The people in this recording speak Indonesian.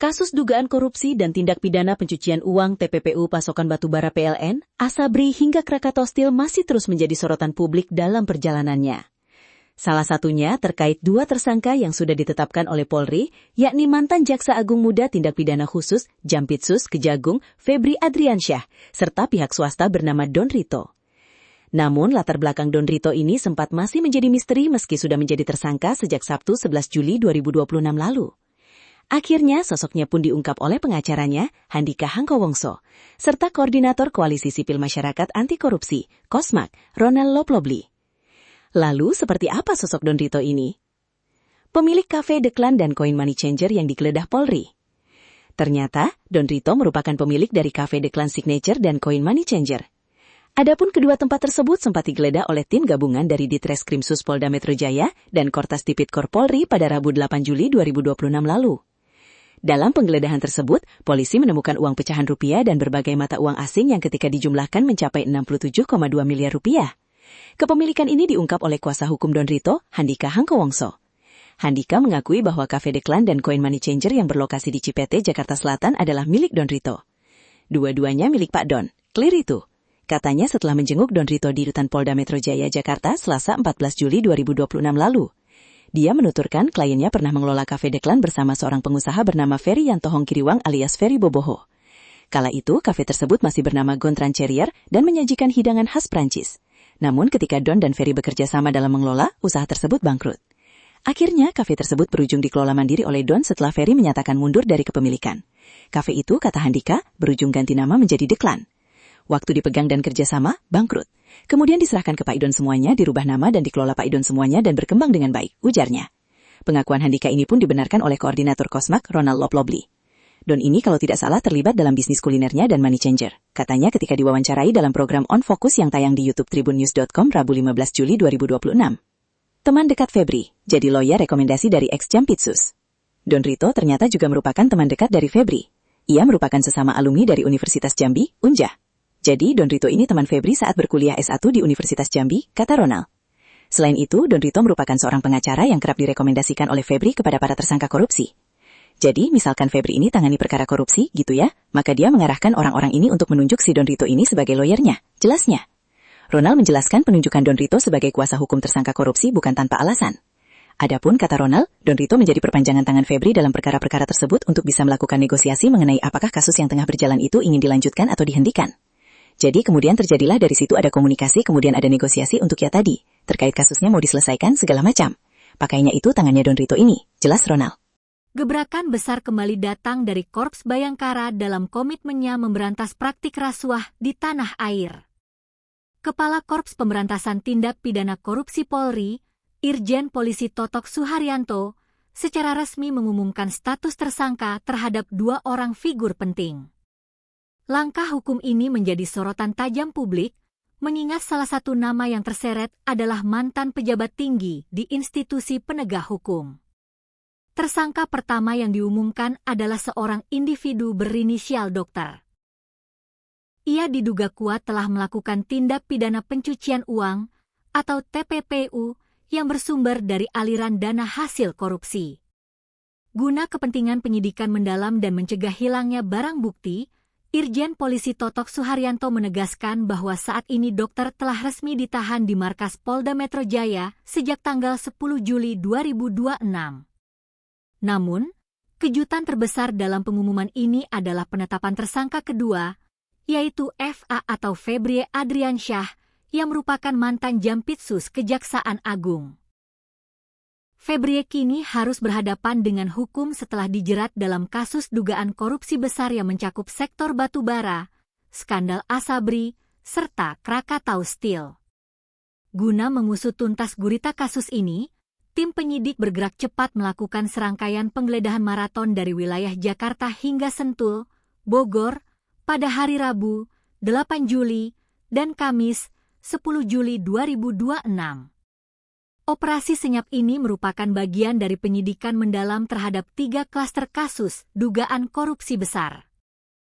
Kasus dugaan korupsi dan tindak pidana pencucian uang TPPU Pasokan Batubara PLN, Asabri hingga Krakatau Steel masih terus menjadi sorotan publik dalam perjalanannya. Salah satunya terkait dua tersangka yang sudah ditetapkan oleh Polri, yakni mantan Jaksa Agung Muda Tindak Pidana Khusus Jampitsus Kejagung Febri Adriansyah, serta pihak swasta bernama Don Rito. Namun latar belakang Don Rito ini sempat masih menjadi misteri meski sudah menjadi tersangka sejak Sabtu 11 Juli 2026 lalu. Akhirnya sosoknya pun diungkap oleh pengacaranya, Handika Hangkowongso, serta Koordinator Koalisi Sipil Masyarakat Anti Korupsi, Kosmak, Ronald Loplobli. Lalu seperti apa sosok Don Rito ini? Pemilik kafe Deklan dan Coin Money Changer yang digeledah Polri. Ternyata, Don Rito merupakan pemilik dari kafe Deklan Signature dan Coin Money Changer. Adapun kedua tempat tersebut sempat digeledah oleh tim gabungan dari Ditreskrimsus Polda Metro Jaya dan Kortas Tipikor Polri pada Rabu 8 Juli 2026 lalu. Dalam penggeledahan tersebut, polisi menemukan uang pecahan rupiah dan berbagai mata uang asing yang ketika dijumlahkan mencapai 67,2 miliar rupiah. Kepemilikan ini diungkap oleh kuasa hukum Don Rito, Handika Hangkowongso. Handika mengakui bahwa kafe Deklan dan Coin Money Changer yang berlokasi di Cipete, Jakarta Selatan adalah milik Don Rito. Dua-duanya milik Pak Don, clear itu. Katanya setelah menjenguk Don Rito di Rutan Polda Metro Jaya, Jakarta, Selasa 14 Juli 2026 lalu. Dia menuturkan kliennya pernah mengelola kafe Deklan bersama seorang pengusaha bernama Ferry Yantohong Kiriwang alias Ferry Boboho. Kala itu, kafe tersebut masih bernama Gontran Carrier dan menyajikan hidangan khas Prancis. Namun ketika Don dan Ferry bekerja sama dalam mengelola, usaha tersebut bangkrut. Akhirnya, kafe tersebut berujung dikelola mandiri oleh Don setelah Ferry menyatakan mundur dari kepemilikan. Kafe itu, kata Handika, berujung ganti nama menjadi Deklan. Waktu dipegang dan kerjasama, bangkrut. Kemudian diserahkan ke Pak Idon semuanya, dirubah nama dan dikelola Pak Idon semuanya dan berkembang dengan baik, ujarnya. Pengakuan Handika ini pun dibenarkan oleh Koordinator Kosmak, Ronald Loplobli. Don ini kalau tidak salah terlibat dalam bisnis kulinernya dan money changer. Katanya ketika diwawancarai dalam program On Focus yang tayang di YouTube tribunnews.com Rabu 15 Juli 2026. Teman dekat Febri, jadi lawyer rekomendasi dari ex-Jampitsus. Don Rito ternyata juga merupakan teman dekat dari Febri. Ia merupakan sesama alumni dari Universitas Jambi, Unja. Jadi, Don Rito ini teman Febri saat berkuliah S1 di Universitas Jambi, kata Ronald. Selain itu, Don Rito merupakan seorang pengacara yang kerap direkomendasikan oleh Febri kepada para tersangka korupsi. Jadi, misalkan Febri ini tangani perkara korupsi, gitu ya, maka dia mengarahkan orang-orang ini untuk menunjuk si Don Rito ini sebagai lawyernya, jelasnya. Ronald menjelaskan penunjukan Don Rito sebagai kuasa hukum tersangka korupsi bukan tanpa alasan. Adapun, kata Ronald, Don Rito menjadi perpanjangan tangan Febri dalam perkara-perkara tersebut untuk bisa melakukan negosiasi mengenai apakah kasus yang tengah berjalan itu ingin dilanjutkan atau dihentikan. Jadi kemudian terjadilah dari situ ada komunikasi, kemudian ada negosiasi untuk ya tadi, terkait kasusnya mau diselesaikan segala macam. Pakainya itu tangannya Don Rito ini, jelas Ronald. Gebrakan besar kembali datang dari Korps Bayangkara dalam komitmennya memberantas praktik rasuah di tanah air. Kepala Korps Pemberantasan Tindak Pidana Korupsi Polri, Irjen Polisi Totok Suharyanto, secara resmi mengumumkan status tersangka terhadap dua orang figur penting. Langkah hukum ini menjadi sorotan tajam publik, mengingat salah satu nama yang terseret adalah mantan pejabat tinggi di institusi penegak hukum. Tersangka pertama yang diumumkan adalah seorang individu berinisial Dr. Ia diduga kuat telah melakukan tindak pidana pencucian uang atau TPPU yang bersumber dari aliran dana hasil korupsi. Guna kepentingan penyidikan mendalam dan mencegah hilangnya barang bukti, Irjen Polisi Totok Suharyanto menegaskan bahwa saat ini dokter telah resmi ditahan di markas Polda Metro Jaya sejak tanggal 10 Juli 2026. Namun, kejutan terbesar dalam pengumuman ini adalah penetapan tersangka kedua, yaitu FA atau Febri Adriansyah, yang merupakan mantan Jampitsus Kejaksaan Agung. Febri kini harus berhadapan dengan hukum setelah dijerat dalam kasus dugaan korupsi besar yang mencakup sektor batubara, skandal Asabri, serta Krakatau Steel. Guna mengusut tuntas gurita kasus ini, tim penyidik bergerak cepat melakukan serangkaian penggeledahan maraton dari wilayah Jakarta hingga Sentul, Bogor, pada hari Rabu, 8 Juli, dan Kamis, 10 Juli 2026. Operasi senyap ini merupakan bagian dari penyidikan mendalam terhadap 3 klaster kasus dugaan korupsi besar.